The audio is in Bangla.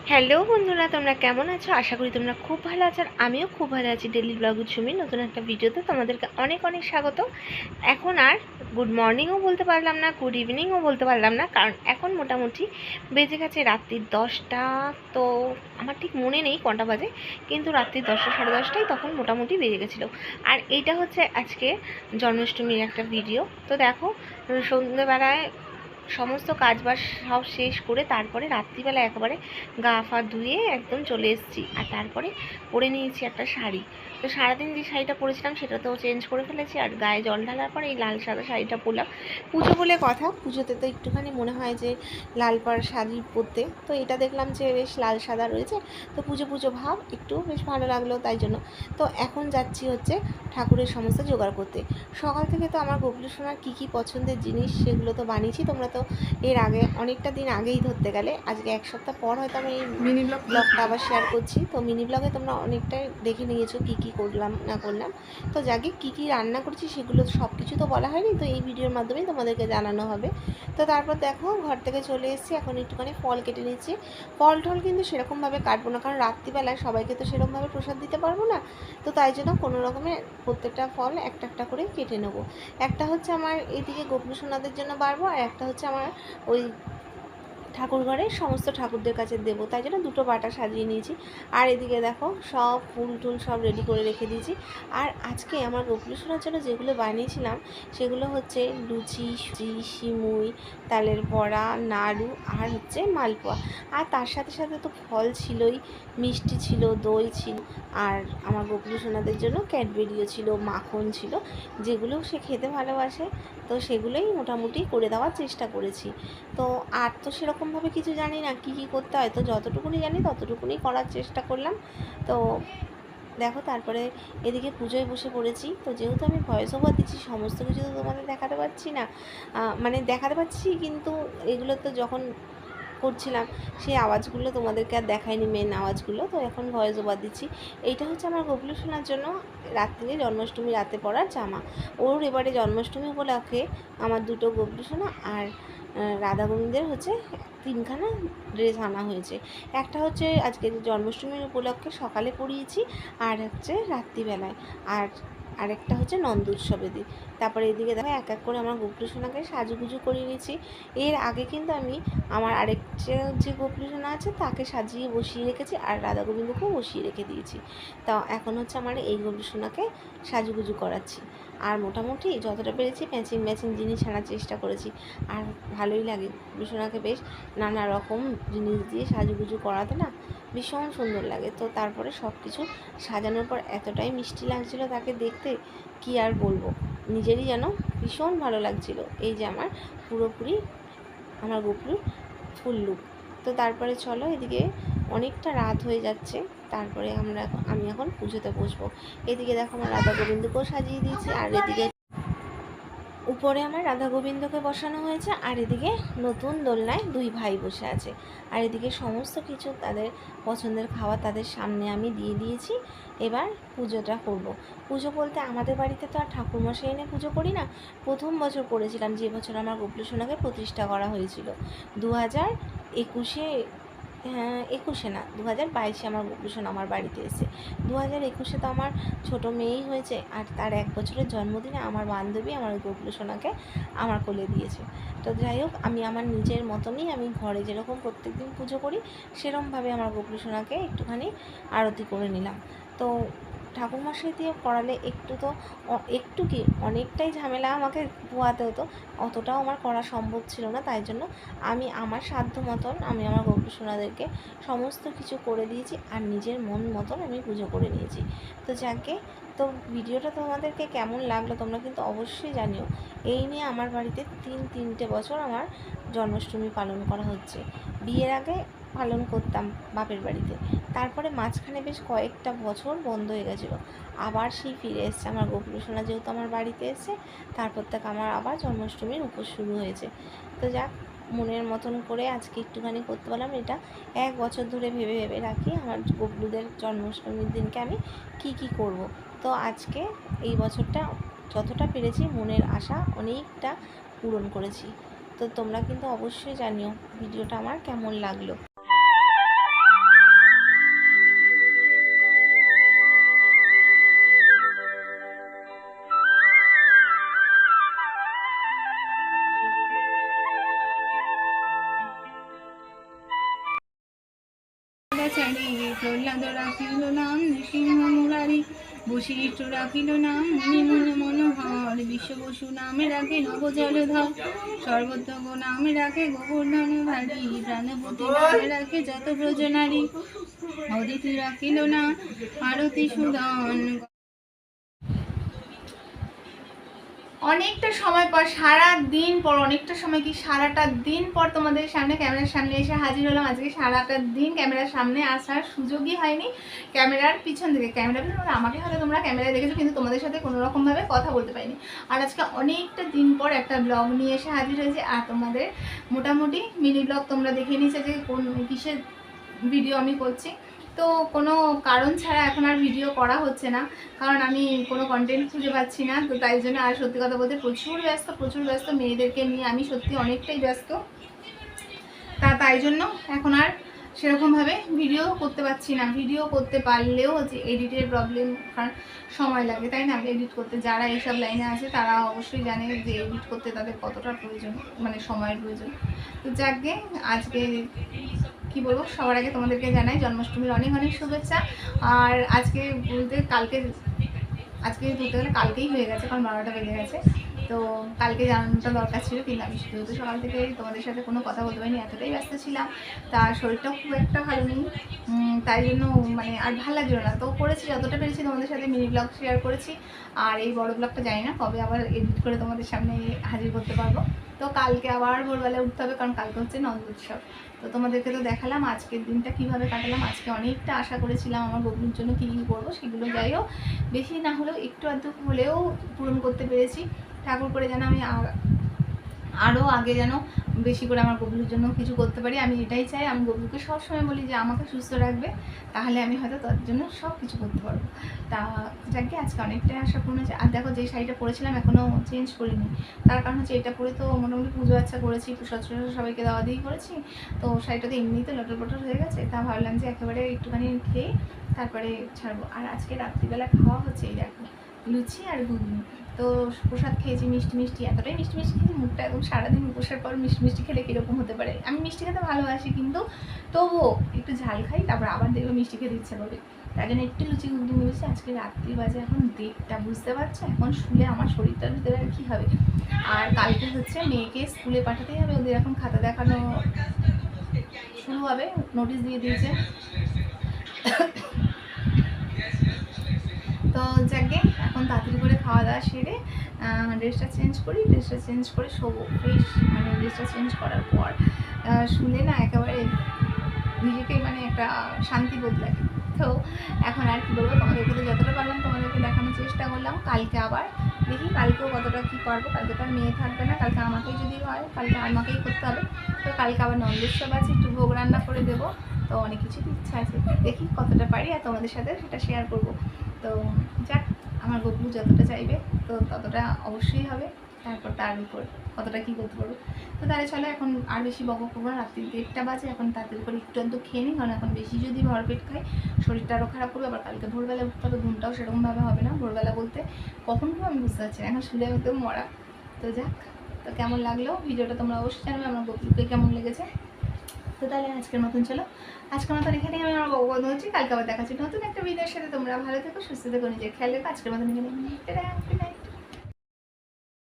হ্যালো বন্ধুরা, তোমরা কেমন আছো? আশা করি তোমরা খুব ভালো আছো। আর আমিও খুব ভালো আছি। ডেলি ব্লগ উৎস নতুন একটা ভিডিওতে তোমাদেরকে অনেক অনেক স্বাগত। এখন আর গুড মর্নিংও বলতে পারলাম না, গুড ইভিনিংও বলতে পারলাম না, কারণ এখন মোটামুটি বেজে গেছে রাত্রির 10টা। তো আমার ঠিক মনে নেই কটা বাজে, কিন্তু রাত্রির 10টা সাড়ে 10টায় তখন মোটামুটি বেজে গেছিলো। আর এইটা হচ্ছে আজকে জন্মাষ্টমীর একটা ভিডিও। তো দেখো, সন্ধ্যেবেলায় সমস্ত কাজবাজ সব শেষ করে তারপরে রাত্রিবেলা একেবারে গা ফা ধুয়ে একদম চলে এসেছি। আর তারপরে পরে নিয়েছি একটা শাড়ি। তো সারাদিন যে শাড়িটা পরেছিলাম সেটা তো চেঞ্জ করে ফেলেছি, আর গায়ে জল ঢালার পরে এই লাল সাদা শাড়িটা পরলাম। পুজো বলে কথা, পুজোতে তো একটুখানি মনে হয় যে লাল পাড় শাড়ি পরতে, তো এটা দেখলাম যে বেশ লাল সাদা রয়েছে, তো পুজো পুজো ভাব একটু বেশ ভালো লাগলো তাই জন্য। তো এখন যাচ্ছি হচ্ছে ঠাকুরের সমস্ত জোগাড় করতে। সকাল থেকে তো আমার গোপাল সোনার কী কী পছন্দের জিনিস সেগুলো তো বানিয়েছি, তোমরা তো এর আগে অনেকটা দিন আগেই ধরতে গেলে, আজকে এক সপ্তাহ পর হয়তো আমি এই মিনি ব্লগটা আবার শেয়ার করছি। তো মিনি ব্লগে তোমরা অনেকটাই দেখে নিয়েছো কী কী করলাম না করলাম। তো যাকে কী কী রান্না করছি সেগুলো সব কিছু তো বলা হয়নি, তো এই ভিডিওর মাধ্যমেই তোমাদেরকে জানানো হবে। তো তারপর দেখো ঘর থেকে চলে এসেছি, এখন একটুখানি ফল কেটে নিচ্ছি। ফল টল কিন্তু সেরকমভাবে কাটবো না, কারণ রাত্রিবেলায় সবাইকে তো সেরকমভাবে প্রসাদ দিতে পারবো না। তো তাই জন্য কোনো রকমে প্রত্যেকটা ফল একটা একটা করে কেটে নেবো। একটা হচ্ছে আমার এইদিকে গোপাল সোনাদের জন্য বাড়বো, আর একটা হচ্ছে আমার ওই ঠাকুরঘরে সমস্ত ঠাকুরদের কাছে দেবো, তাই জন্য দুটো বাটা সাজিয়ে নিয়েছি। আর এদিকে দেখো সব ফুল টুল সব রেডি করে রেখে দিয়েছি। আর আজকে আমার গোপাল সোনার জন্য যেগুলো বানিয়েছিলাম সেগুলো হচ্ছে লুচি, সুজি, সিমুই, তালের বড়া, নাড়ু আর হচ্ছে মালপোয়া। আর তার সাথে সাথে তো ফল ছিলই, মিষ্টি ছিল, দই ছিল, আর আমার গোপাল সোনাদের জন্য ক্যাডবেরিও ছিল, মাখন ছিল, যেগুলো সে খেতে ভালোবাসে। তো সেগুলোই মোটামুটি করে দেওয়ার চেষ্টা করেছি। তো আর তো সেরকমভাবে কিছু জানি না কী কী করতে হয়, তো যতটুকুনি জানি ততটুকুনি করার চেষ্টা করলাম। তো দেখো তারপরে এদিকে পুজোয় বসে পড়েছি। তো যেহেতু আমি ভয়েস ওভার দিচ্ছি, সমস্ত কিছু তো তোমাদের দেখাতে পারছি না, মানে দেখাতে পাচ্ছি কিন্তু এগুলো তো যখন করছিলাম সেই আওয়াজগুলো তোমাদেরকে আর দেখায়নি, মেন আওয়াজগুলো। তো এখন ভয়েস ওভার দিচ্ছি। এইটা হচ্ছে আমার গোপাল সোনার জন্য রাত্রিরে জন্মাষ্টমী রাতে পরার জামা। ওর এবারে জন্মাষ্টমী উপলক্ষে আমার দুটো গোপাল সোনা আর রাধা গোবিন্দের হচ্ছে তিনখানা ড্রেস আনা হয়েছে। একটা হচ্ছে আজকে জন্মাষ্টমীর উপলক্ষে সকালে পরিয়েছি, আর হচ্ছে রাত্রিবেলায়, আর আরেকটা হচ্ছে নন্দ উৎসবের দিন। তারপরে এদিকে দেখো এক এক করে আমার গোপাল সোনাকে সাজুগুজু করিয়ে নিয়েছি। এর আগে কিন্তু আমি আমার আরেকটা যে গোপাল সোনা আছে তাকে সাজিয়ে বসিয়ে রেখেছি, আর রাধা গোবিন্দকেও বসিয়ে রেখে দিয়েছি। তা এখন হচ্ছে আমার এই গোপাল সোনাকে সাজুগুজু করাচ্ছি। আর মোটামুটি যতটা পেরেছি ম্যাচিং ম্যাচিং জিনিস আনার চেষ্টা করেছি। আর ভালোই লাগে গোপাল সোনাকে বেশ নানা রকম জিনিস দিয়ে সাজুগুজু করাতে, না ভীষণ সুন্দর লাগে। তো তারপরে সব কিছু সাজানোর পর এতটাই মিষ্টি লাগছিলো তাকে দেখতে, কি আর বলবো, নিজেরই যেন ভীষণ ভালো লাগছিল। এই যে আমার পুরোপুরি আমার গোপুর ফুল লুক। তো তারপরে চলো, এদিকে অনেকটা রাত হয়ে যাচ্ছে, তারপরে আমি এখন পুজোতে বসবো। এদিকে দেখো আমার রাধা গোবিন্দকেও সাজিয়ে দিয়েছি, আর এদিকে উপরে আমার রাধা গোবিন্দকে বসানো হয়েছে, আর এদিকে নতুন দোলনায় দুই ভাই বসে আছে। আর এদিকে সমস্ত কিছু তাদের পছন্দের খাওয়া তাদের সামনে আমি দিয়ে দিয়েছি। এবার পুজোটা করব। পুজো বলতে আমাদের বাড়িতে তো আর ঠাকুরমশাই এনে পুজো করি না। প্রথম বছর করেছিলাম, যে বছর আমার গোপাল সোনাকে প্রতিষ্ঠা করা হয়েছিল 2021-এ। হ্যাঁ, 21-এ না, 2022-এ আমার গোপাল সোনা আমার বাড়িতে এসে। 2021-এ তো আমার ছোটো মেয়েই হয়েছে, আর তার 1 বছরের জন্মদিনে আমার বান্ধবী আমার গোপাল সোনাকে আমার কোলে দিয়েছে। তো যাই হোক, আমি আমার নিজের মতনই আমি ঘরে যেরকম প্রত্যেক দিন পুজো করি সেরকমভাবে আমার গোপাল সোনাকে একটুখানি আরতি করে নিলাম। তো ঠাকুরমশাই দিয়ে করালে একটু কি অনেকটাই ঝামেলা আমাকে পোহাতে হতো, অতটাও আমার করা সম্ভব ছিল না। তাই জন্য আমি আমার সাধ্য মতন আমি আমার গোপাল সোনাদেরকে সমস্ত কিছু করে দিয়েছি, আর নিজের মন মতন আমি পুজো করে নিয়েছি। তো যাকে, তো ভিডিওটা তোমাদেরকে কেমন লাগলো তোমরা কিন্তু অবশ্যই জানিও। এই নিয়ে আমার বাড়িতে তিনটে বছর আমার জন্মাষ্টমী পালন করা হচ্ছে। বিয়ের আগে পালন করতাম বাপের বাড়িতে, তারপরে মাঝখানে বেশ কয়েকটা বছর বন্ধ হয়ে গেছিলো, আবার সেই ফিরে এসছে আমার গোপাল সোনা যেহেতু আমার বাড়িতে এসছে, তারপর থেকে আমার আবার জন্মাষ্টমীর উপোস শুরু হয়েছে। তো যাক, মনের মতন করে আজকে একটুখানি করতে পারলাম। এটা 1 বছর ধরে ভেবে ভেবে রাখি আমার গবলুদের জন্মাষ্টমীর দিনকে আমি কি করব। তো আজকে এই বছরটা যতটা পেরেছি মনের আশা অনেকটা পূরণ করেছি। তো তোমরা কিন্তু অবশ্যই জানিও ভিডিওটা আমার কেমন লাগলো। ছাড়ি, প্রহ্লাদ রাখিল নাম নৃসিংহ মুরারি, বশিষ্ঠ রাখিল নাম মুনিমন মনোহর, বিশ্ববসু নামে রাখে নব জলধর, সর্বত্র নামে রাখে গোবর্ধন ভারী, প্রাণপতি নামে রাখে যত ব্রজনারী, অদিতি রাখিল না আরতি সুদন। অনেকটা সময় পর, সারা দিন পর, অনেকটা সময় কি সারাটা দিন পর তোমাদের সামনে ক্যামেরার সামনে এসে হাজির হলাম। আজকে সারাটা দিন ক্যামেরার সামনে আসার সুযোগই হয়নি। ক্যামেরার পিছন থেকে, ক্যামেরার পিছনে আমাকে হয়তো তোমরা ক্যামেরায় দেখেছো, কিন্তু তোমাদের সাথে কোনো রকমভাবে কথা বলতে পারিনি। আর আজকে অনেকটা দিন পর একটা ব্লগ নিয়ে এসে হাজির হয়েছে। আর তোমাদের মোটামুটি মিনি ব্লগ তোমরা দেখে নিয়েছে যে কোন কিসের ভিডিও আমি করছি। তো কোনো কারণ ছাড়া এখন আর ভিডিও করা হচ্ছে না, কারণ আমি কোনো কন্টেন্ট খুঁজে পাচ্ছি না। তো তাই জন্য আর সত্যি কথা বলতে প্রচুর ব্যস্ত, মেয়েদেরকে নিয়ে আমি সত্যি অনেকটাই ব্যস্ত। তাই জন্য এখন আর সেরকমভাবে ভিডিও করতে পারছি না। ভিডিও করতে পারলেও হচ্ছে এডিটের প্রবলেম, কারণ সময় লাগে, তাই না? এডিট করতে যারা এইসব লাইনে আছে তারা অবশ্যই জানে যে এডিট করতে তাদের কতটা প্রয়োজন, মানে সময়ের প্রয়োজন। তো যাকে আজকে কি বলবো, সবার আগে তোমাদেরকে জানাই জন্মাষ্টমীর অনেক অনেক শুভেচ্ছা। আর আজকে বলতে আজকে বলতে গেলে কালকেই হয়ে গেছে, কারণ 12টা বেজে গেছে। তো কালকে জানানোটা দরকার ছিল, কিন্তু আমি শুধু সকাল থেকে তোমাদের সাথে কোনো কথা বলতে পারিনি, এতটাই ব্যস্ত ছিলাম। তার শরীরটাও খুব একটা ভালো নেই, তাই জন্য মানে আর ভালো লাগছিল না। তো করেছি যতটা পেরেছি, তোমাদের সাথে মিনি ব্লগ শেয়ার করেছি। আর এই বড় ব্লগটা জানি না কবে আবার এডিট করে তোমাদের সামনে হাজির করতে পারবো। তো কালকে আবার ভোরবেলায় উঠতে হবে, কারণ কালকে হচ্ছে নন্দোৎসব। তো তোমাদেরকে তো দেখালাম আজকের দিনটা কিভাবে কাটালাম। আজকে অনেকটা আশা করেছিলাম আমার বন্ধুর জন্য কী কী করবো, সেগুলো যাই হোক বেশি না হলেও একটু আধটু হলেও পূরণ করতে পেরেছি। ঠাকুর করে যেন আমি আরও আগে যেন বেশি করে আমার গবলুর জন্য কিছু করতে পারি, আমি এটাই চাই। আমি গবলুকে সবসময় বলি যে আমাকে সুস্থ রাখবে, তাহলে আমি হয়তো তার জন্য সব কিছু করতে পারবো। তা যাকে আজকে অনেকটাই আশা পূর্ণ হয়েছে। আর দেখো, যে শাড়িটা পরেছিলাম এখনও চেঞ্জ করিনি, তার কারণ হচ্ছে এটা পরে তো মোটামুটি পুজো আচ্ছা করেছি, সচরাচর সবাইকে দেওয়া দিয়েই করেছি। তো শাড়িটা তো এমনিই তো লটর পটর হয়ে গেছে, তা ভাবলাম যে একেবারে একটুখানি খেয়ে তারপরে ছাড়বো। আর আজকে রাত্রিবেলা খাওয়া হচ্ছে এই দেখো লুচি আর ঘুগনি। তো প্রসাদ খেয়েছি মিষ্টি, এতটাই মিষ্টি খেয়েছি, মুখটা একদম সারাদিন উপোসের পর মিষ্টি খেলে কীরকম হতে পারে। আমি মিষ্টি খেতে ভালোবাসি, কিন্তু তবুও একটু ঝাল খাই, তারপর আবার দেখবো মিষ্টি খেতে ইচ্ছে করবে, তাই জন্য একটু লুচি ঘুগনি বলেছি। আজকে রাত্রি বাজে এখন 1:30, বুঝতে পারছো? এখন শুলে আমার শরীরটার ভিতরে আর কী হবে। আর কালকে হচ্ছে মেয়েকে স্কুলে পাঠাতেই হবে, ওদের এখন খাতা দেখানো শুরু হবে, নোটিশ দিয়ে দিয়েছে। তো যাকে এখন তাড়াতাড়ি করে খাওয়া দাওয়া সেরে ড্রেসটা চেঞ্জ করে শোবো। ফ্রেশ মানে ড্রেসটা চেঞ্জ করার পর শুলে না একেবারে নিজেকে মানে একটা শান্তি বোধ লাগে। তো এখন আর কী বলবো, তোমাদেরকে তো যতটা পারলাম তোমাদেরকে দেখানোর চেষ্টা করলাম। কালকে আবার দেখি কালকেও কতটা কী পারবো। কালকে তো আর মেয়ে থাকবে না, কালকে আমাকেই যদি হয়, কালকে আমাকেই করতে হবে। তো কালকে আবার নন্দোৎসব আছে, একটু ভোগ রান্না করে দেবো। তো অনেক কিছুই ইচ্ছা আছে, দেখি কতটা পারি আর তোমাদের সাথে সেটা শেয়ার করবো। তো যাক, আমার গবলু যতটা চাইবে তো ততটা অবশ্যই হবে, তারপর তার উপর কতটা কী করতে পারবো। তো তাহলে চলো, এখন আর বেশি বক করবো না, রাত্রি 1:30 বাজে, এখন তাড়াতাড়ি করে একটু আধটু খেয়ে নিই, কারণ এখন বেশি যদি ভরপেট খাই শরীরটা আরও খারাপ করবে। আবার কালকে ভোরবেলা উঠতে হবে, ঘুমটাও সেরকমভাবে হবে না। ভোরবেলা বলতে কখন ঘুম আমি বুঝতে পারছি না, এখন শুলে একদম মরা। তো যাক, তো কেমন লাগলো ভিডিওটা তোমরা অবশ্যই জানবে, আমার গবলুকে কেমন লেগেছে। তো তাহলে আজকের মতন এখানে আমি আমার বন্ধ হচ্ছি। কালকে আবার দেখাচ্ছি নতুন একটা ভিডিওর সাথে। তোমরা ভালো থেকো, সুস্থ থেকো, নিজের খেয়াল রেখো। আজকের মতন এখানে